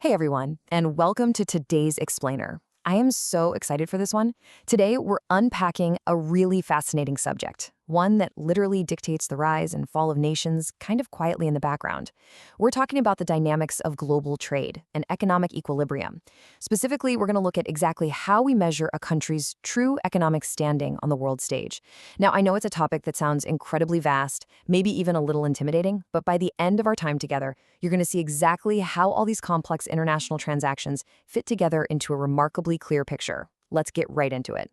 Hey everyone, and welcome to today's Explainer. I am so excited for this one. Today, we're unpacking a really fascinating subject, one that literally dictates the rise and fall of nations kind of quietly in the background. We're talking about the dynamics of global trade and economic equilibrium. Specifically, we're going to look at exactly how we measure a country's true economic standing on the world stage. Now, I know it's a topic that sounds incredibly vast, maybe even a little intimidating, but by the end of our time together, you're going to see exactly how all these complex international transactions fit together into a remarkably clear picture. Let's get right into it.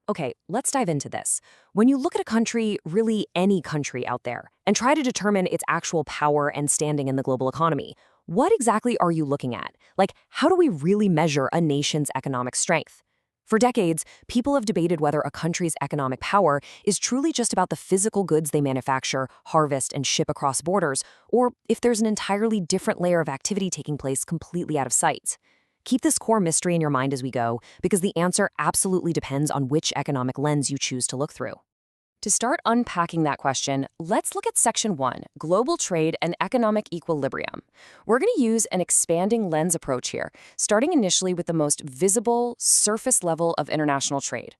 Okay, let's dive into this. When you look at a country, really any country out there, and try to determine its actual power and standing in the global economy, what exactly are you looking at? Like, how do we really measure a nation's economic strength? For decades, people have debated whether a country's economic power is truly just about the physical goods they manufacture, harvest, and ship across borders, or if there's an entirely different layer of activity taking place completely out of sight. Keep this core mystery in your mind as we go, because the answer absolutely depends on which economic lens you choose to look through. To start unpacking that question, let's look at Section 1, Global Trade and Economic Equilibrium. We're going to use an expanding lens approach here, starting initially with the most visible, surface level of international trade.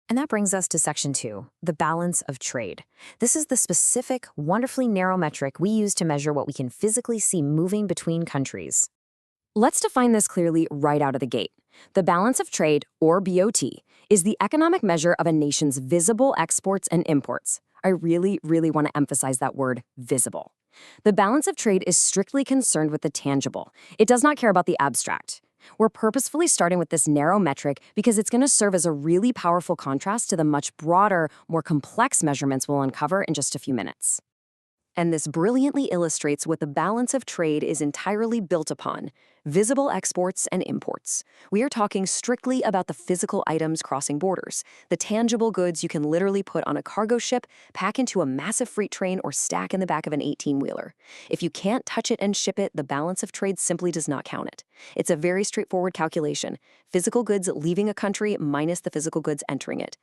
And that brings us to Section 2, the balance of trade. This is the specific, wonderfully narrow metric we use to measure what we can physically see moving between countries. Let's define this clearly right out of the gate. The balance of trade, or BOT, is the economic measure of a nation's visible exports and imports. I really want to emphasize that word, visible. The balance of trade is strictly concerned with the tangible. It does not care about the abstract. We're purposefully starting with this narrow metric because it's going to serve as a really powerful contrast to the much broader, more complex measurements we'll uncover in just a few minutes. And this brilliantly illustrates what the balance of trade is entirely built upon: visible exports and imports. We are talking strictly about the physical items crossing borders, the tangible goods you can literally put on a cargo ship, pack into a massive freight train, or stack in the back of an 18-wheeler. If you can't touch it and ship it, the balance of trade simply does not count it. It's a very straightforward calculation: physical goods leaving a country minus the physical goods entering it.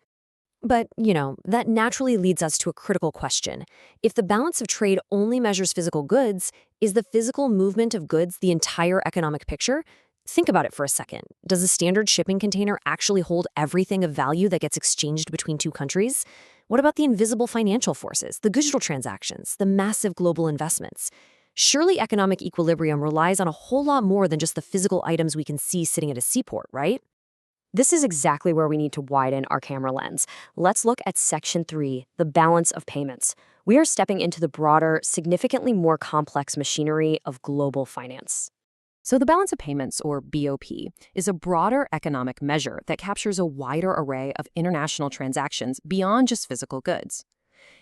But, that naturally leads us to a critical question. If the balance of trade only measures physical goods, is the physical movement of goods the entire economic picture? Think about it for a second. Does a standard shipping container actually hold everything of value that gets exchanged between two countries? What about the invisible financial forces, the digital transactions, the massive global investments? Surely economic equilibrium relies on a whole lot more than just the physical items we can see sitting at a seaport, right? This is exactly where we need to widen our camera lens. Let's look at Section 3, the balance of payments. We are stepping into the broader, significantly more complex machinery of global finance. So the balance of payments, or BOP, is a broader economic measure that captures a wider array of international transactions beyond just physical goods.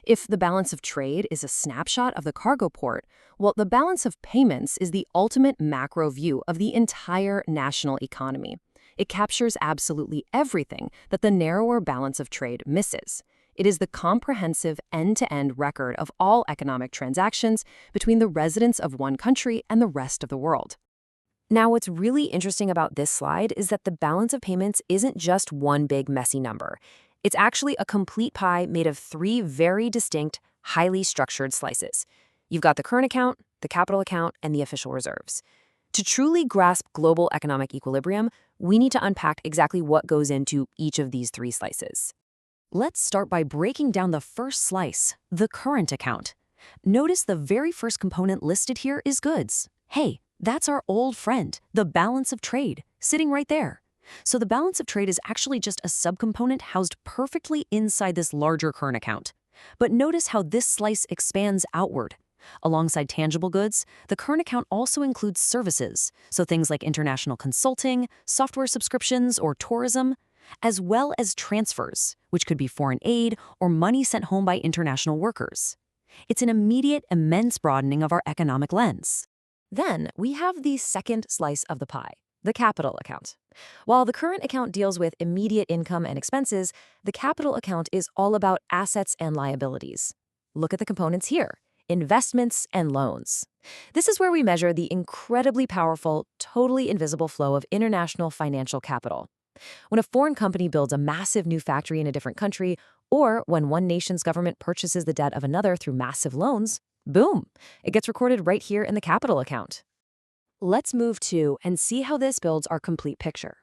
If the balance of trade is a snapshot of the cargo port, well, the balance of payments is the ultimate macro view of the entire national economy. It captures absolutely everything that the narrower balance of trade misses. It is the comprehensive end-to-end record of all economic transactions between the residents of one country and the rest of the world. Now, what's really interesting about this slide is that the balance of payments isn't just one big messy number. It's actually a complete pie made of three very distinct, highly structured slices. You've got the current account, the capital account, and the official reserves. To truly grasp global economic equilibrium, we need to unpack exactly what goes into each of these three slices. Let's start by breaking down the first slice, the current account. Notice the very first component listed here is goods. Hey, that's our old friend, the balance of trade, sitting right there. So the balance of trade is actually just a subcomponent housed perfectly inside this larger current account. But notice how this slice expands outward. Alongside tangible goods, the current account also includes services, so things like international consulting, software subscriptions, or tourism, as well as transfers, which could be foreign aid or money sent home by international workers. It's an immediate, immense broadening of our economic lens. Then we have the second slice of the pie, the capital account. While the current account deals with immediate income and expenses, the capital account is all about assets and liabilities. Look at the components here: investments and loans. This is where we measure the incredibly powerful, totally invisible flow of international financial capital. When a foreign company builds a massive new factory in a different country, or when one nation's government purchases the debt of another through massive loans, boom, it gets recorded right here in the capital account. Let's move to and see how this builds our complete picture.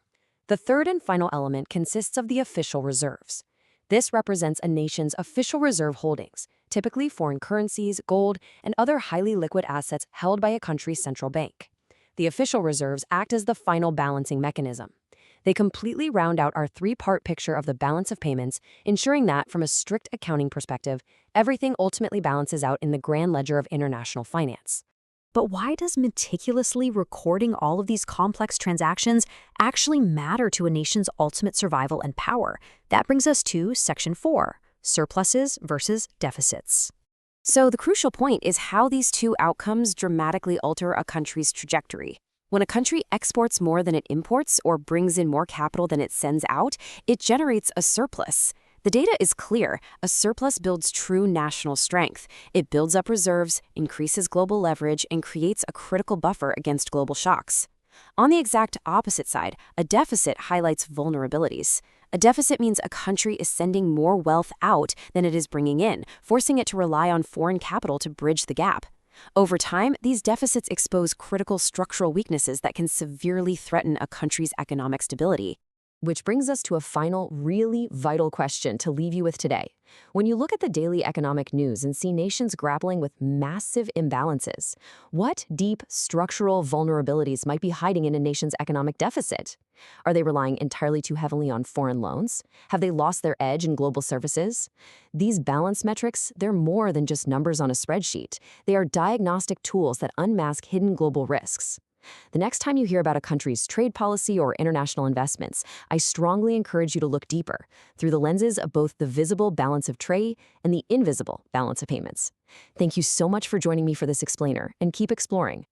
The third and final element consists of the official reserves. This represents a nation's official reserve holdings, typically foreign currencies, gold, and other highly liquid assets held by a country's central bank. The official reserves act as the final balancing mechanism. They completely round out our three-part picture of the balance of payments, ensuring that, from a strict accounting perspective, everything ultimately balances out in the grand ledger of international finance. But why does meticulously recording all of these complex transactions actually matter to a nation's ultimate survival and power? That brings us to Section 4, surpluses versus deficits. So the crucial point is how these two outcomes dramatically alter a country's trajectory. When a country exports more than it imports or brings in more capital than it sends out, it generates a surplus. The data is clear. A surplus builds true national strength. It builds up reserves, increases global leverage, and creates a critical buffer against global shocks. On the exact opposite side, a deficit highlights vulnerabilities. A deficit means a country is sending more wealth out than it is bringing in, forcing it to rely on foreign capital to bridge the gap. Over time, these deficits expose critical structural weaknesses that can severely threaten a country's economic stability. Which brings us to a final, really vital question to leave you with today. When you look at the daily economic news and see nations grappling with massive imbalances, what deep structural vulnerabilities might be hiding in a nation's economic deficit? Are they relying entirely too heavily on foreign loans? Have they lost their edge in global services? These balance metrics, they're more than just numbers on a spreadsheet. They are diagnostic tools that unmask hidden global risks. The next time you hear about a country's trade policy or international investments, I strongly encourage you to look deeper, through the lenses of both the visible balance of trade and the invisible balance of payments. Thank you so much for joining me for this explainer, and keep exploring.